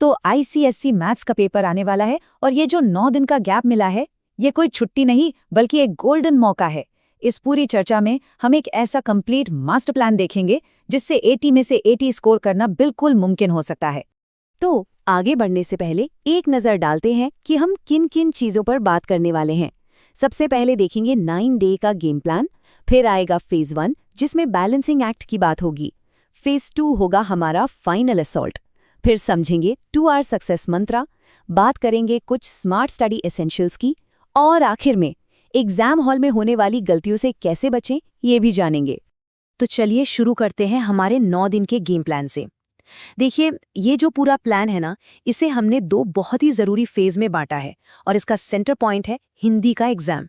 तो ICSE maths का paper आने वाला है और ये जो 9 दिन का गैप मिला है, ये कोई छुट्टी नहीं बल्कि एक गोल्डन मौका है। इस पूरी चर्चा में हम एक ऐसा कंप्लीट मास्टर प्लान देखेंगे जिससे 80 में से 80 स्कोर करना बिल्कुल मुमकिन हो सकता है। तो आगे बढ़ने से पहले एक नज़र डालते हैं कि हम किन किन चीज़ों पर बात करने वाले हैं। सबसे पहले देखेंगे 9 डे का गेम प्लान, फिर आएगा फेज़ 1 जिसमें बैलेंसिंग एक्ट की बात होगी, फेज़ 2 होगा हमारा फाइनल असॉल्ट, फिर समझेंगे 2 आवर सक्सेस मंत्रा, बात करेंगे कुछ स्मार्ट स्टडी एसेंशियल्स की, और आखिर में एग्जाम हॉल में होने वाली गलतियों से कैसे बचें ये भी जानेंगे। तो चलिए शुरू करते हैं हमारे 9 दिन के गेम प्लान से। देखिए, ये जो पूरा प्लान है ना, इसे हमने 2 बहुत ही ज़रूरी फेज़ में बांटा है और इसका सेंटर पॉइंट है हिंदी का एग्जाम।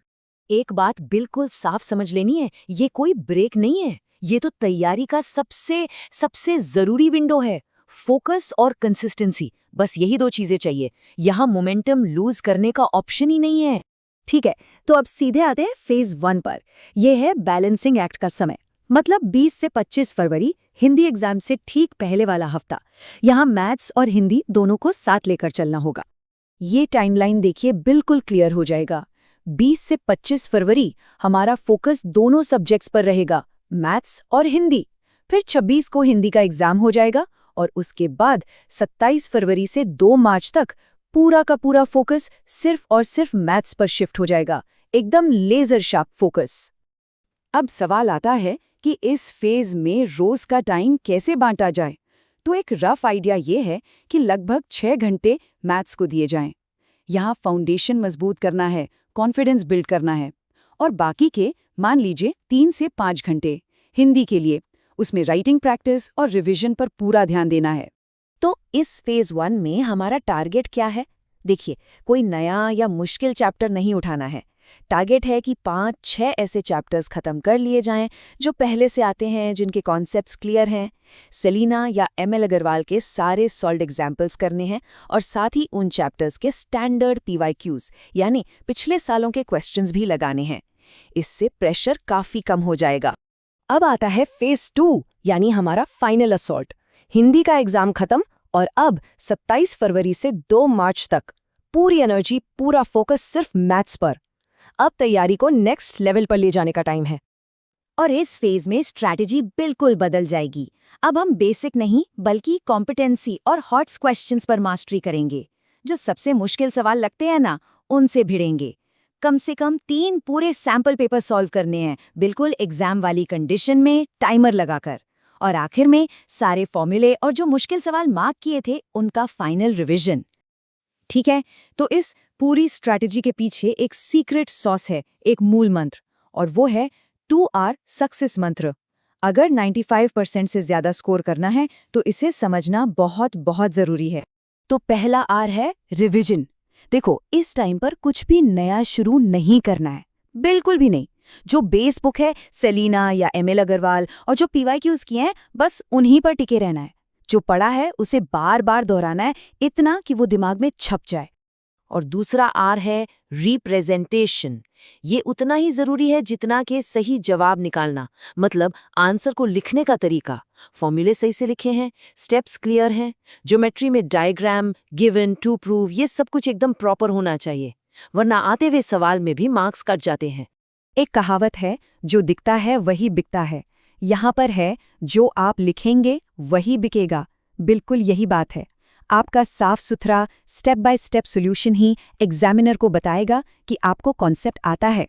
एक बात बिल्कुल साफ समझ लेनी है, ये कोई ब्रेक नहीं है, ये तो तैयारी का सबसे ज़रूरी विंडो है। फोकस और कंसिस्टेंसी, बस यही 2 चीज़ें चाहिए। यहाँ मोमेंटम लूज करने का ऑप्शन ही नहीं है। ठीक है, तो अब सीधे आते हैं फेज़ 1 पर। यह है बैलेंसिंग एक्ट का समय, मतलब 20 से 25 फरवरी, हिंदी एग्जाम से ठीक पहले वाला हफ्ता। यहाँ मैथ्स और हिंदी दोनों को साथ लेकर चलना होगा। ये टाइमलाइन देखिए बिल्कुल क्लियर हो जाएगा। 20 से 25 फरवरी हमारा फोकस दोनों सब्जेक्ट्स पर रहेगा, मैथ्स और हिंदी। फिर 26 को हिंदी का एग्जाम हो जाएगा और उसके बाद 27 फरवरी से 2 मार्च तक पूरा का पूरा फोकस सिर्फ और सिर्फ मैथ्स पर शिफ्ट हो जाएगा, एकदम लेजर शार्प फोकस। अब सवाल आता है कि इस फेज में रोज का टाइम कैसे बांटा जाए। तो एक रफ आइडिया ये है कि लगभग 6 घंटे मैथ्स को दिए जाएं। यहाँ फाउंडेशन मजबूत करना है, कॉन्फिडेंस बिल्ड करना है, और बाकी के मान लीजिए 3 से 5 घंटे हिंदी के लिए, उसमें राइटिंग प्रैक्टिस और रिवीजन पर पूरा ध्यान देना है। तो इस फेज 1 में हमारा टारगेट क्या है? देखिए, कोई नया या मुश्किल चैप्टर नहीं उठाना है। टारगेट है कि 5-6 ऐसे चैप्टर्स खत्म कर लिए जाएं जो पहले से आते हैं, जिनके कॉन्सेप्ट्स क्लियर हैं। सेलिना या ML अग्रवाल के सारे सॉल्व्ड एग्जाम्पल्स करने हैं और साथ ही उन चैप्टर्स के स्टैंडर्ड PYQs यानी पिछले सालों के क्वेश्चंस भी लगाने हैं। इससे प्रेशर काफी कम हो जाएगा। अब आता है फेज 2 यानी हमारा फाइनल असॉल्ट। हिंदी का एग्जाम खत्म और अब 27 फरवरी से 2 मार्च तक पूरी एनर्जी, पूरा फोकस सिर्फ मैथ्स पर। अब तैयारी को नेक्स्ट लेवल पर ले जाने का टाइम है। और इस फेज में स्ट्रैटेजी बिल्कुल बदल जाएगी। अब हम बेसिक नहीं बल्कि कॉम्पिटेंसी और हॉट्स क्वेश्चंस पर मास्टरी करेंगे। जो सबसे मुश्किल सवाल लगते हैं ना, उनसे भिड़ेंगे। कम से कम 3 पूरे सैंपल पेपर सॉल्व करने हैं, बिल्कुल एग्जाम वाली कंडीशन में, टाइमर लगाकर। और आखिर में सारे फॉर्मूले और जो मुश्किल सवाल मार्क किए थे उनका फाइनल रिवीजन। ठीक है, तो इस पूरी स्ट्रैटेजी के पीछे एक सीक्रेट सॉस है, एक मूल मंत्र, और वो है 2R सक्सेस मंत्र। अगर 95% से ज्यादा स्कोर करना है तो इसे समझना बहुत बहुत जरूरी है। तो पहला R है रिवीजन। देखो, इस टाइम पर कुछ भी नया शुरू नहीं करना है, बिल्कुल भी नहीं। जो बेस बुक है, सेलिना या ML अग्रवाल और जो PYQs किए हैं, बस उन्हीं पर टिके रहना है। जो पढ़ा है उसे बार बार दोहराना है, इतना कि वो दिमाग में छप जाए। और दूसरा R है रिप्रेजेंटेशन। ये उतना ही जरूरी है जितना कि सही जवाब निकालना, मतलब आंसर को लिखने का तरीका। फॉर्मूले सही से लिखे हैं, स्टेप्स क्लियर हैं, ज्योमेट्री में डायग्राम, गिवन, टू प्रूव, ये सब कुछ एकदम प्रॉपर होना चाहिए, वरना आते हुए सवाल में भी मार्क्स कट जाते हैं। एक कहावत है, जो दिखता है वही बिकता है। यहाँ पर है, जो आप लिखेंगे वही बिकेगा। बिल्कुल यही बात है। आपका साफ सुथरा step by step solution he examiner को बताएगा कि आपको कॉन्सेप्ट आता है।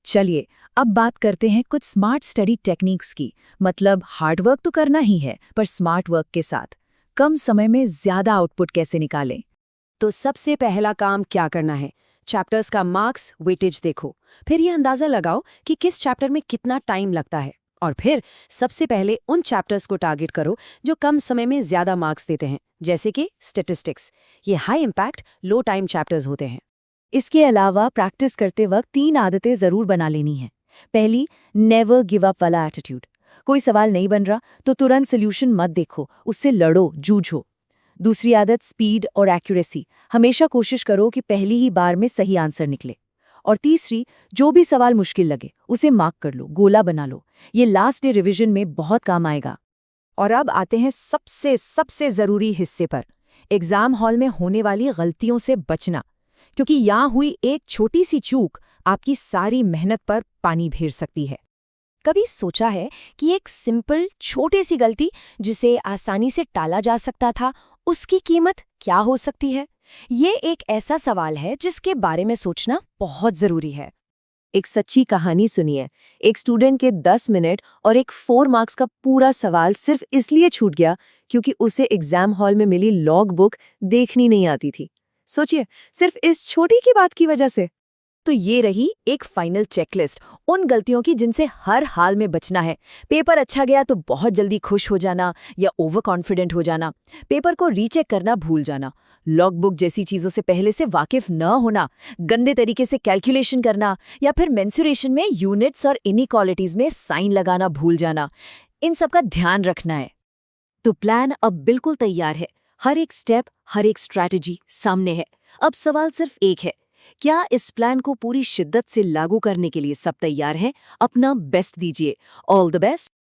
चलिए, अब बात करते हैं कुछ स्मार्ट स्टडी टेक्निक्स की। मतलब हार्ड वर्क तो करना ही है, पर स्मार्ट वर्क के साथ कम समय में ज्यादा आउटपुट कैसे निकालें। तो सबसे पहला काम क्या करना है? चैप्टर्स का मार्क्स वेटेज देखो, फिर ये अंदाजा लगाओ कि किस चैप्टर में कितना टाइम लगता है, और फिर सबसे पहले उन चैप्टर्स को टारगेट करो जो कम समय में ज्यादा मार्क्स देते हैं, जैसे कि स्टैटिस्टिक्स। ये हाई इम्पैक्ट लो टाइम चैप्टर्स होते हैं। इसके अलावा प्रैक्टिस करते वक्त 3 आदतें जरूर बना लेनी है। पहली, नेवर गिव अप वाला एटीट्यूड। कोई सवाल नहीं बन रहा तो तुरंत सोल्यूशन मत देखो, उससे लड़ो, जूझो। दूसरी आदत, स्पीड और एक्यूरेसी। हमेशा कोशिश करो कि पहली ही बार में सही आंसर निकले। और तीसरी, जो भी सवाल मुश्किल लगे उसे मार्क कर लो, गोला बना लो। ये लास्ट डे रिवीजन में बहुत काम आएगा। और अब आते हैं सबसे जरूरी हिस्से पर। एग्जाम हॉल में होने वाली गलतियों से बचना, क्योंकि यहाँ हुई एक छोटी सी चूक आपकी सारी मेहनत पर पानी फेर सकती है। कभी सोचा है कि एक सिंपल छोटी सी गलती जिसे आसानी से टाला जा सकता था, उसकी कीमत क्या हो सकती है? ये एक ऐसा सवाल है जिसके बारे में सोचना बहुत जरूरी है। एक सच्ची कहानी सुनिए। एक स्टूडेंट के 10 मिनट और एक 4 मार्क्स का पूरा सवाल सिर्फ इसलिए छूट गया क्योंकि उसे एग्जाम हॉल में मिली लॉग बुक देखनी नहीं आती थी। सोचिए, सिर्फ इस छोटी की बात की वजह से। तो ये रही एक फाइनल चेकलिस्ट उन गलतियों की जिनसे हर हाल में बचना है। पेपर अच्छा गया तो बहुत जल्दी खुश हो जाना या ओवर कॉन्फिडेंट हो जाना, पेपर को रीचेक करना भूल जाना, लॉग बुक जैसी चीजों से पहले से वाकिफ न होना, गंदे तरीके से कैलकुलेशन करना या फिर मेंसुरेशन में यूनिट्स और इनइक्वालिटीज में साइन लगाना भूल जाना, इन सब का ध्यान रखना है। तो प्लान अब बिल्कुल तैयार है। हर एक स्टेप, हर एक स्ट्रैटेजी सामने है। अब सवाल सिर्फ एक है, क्या इस प्लान को पूरी शिद्दत से लागू करने के लिए सब तैयार हैं? अपना बेस्ट दीजिए। All the best.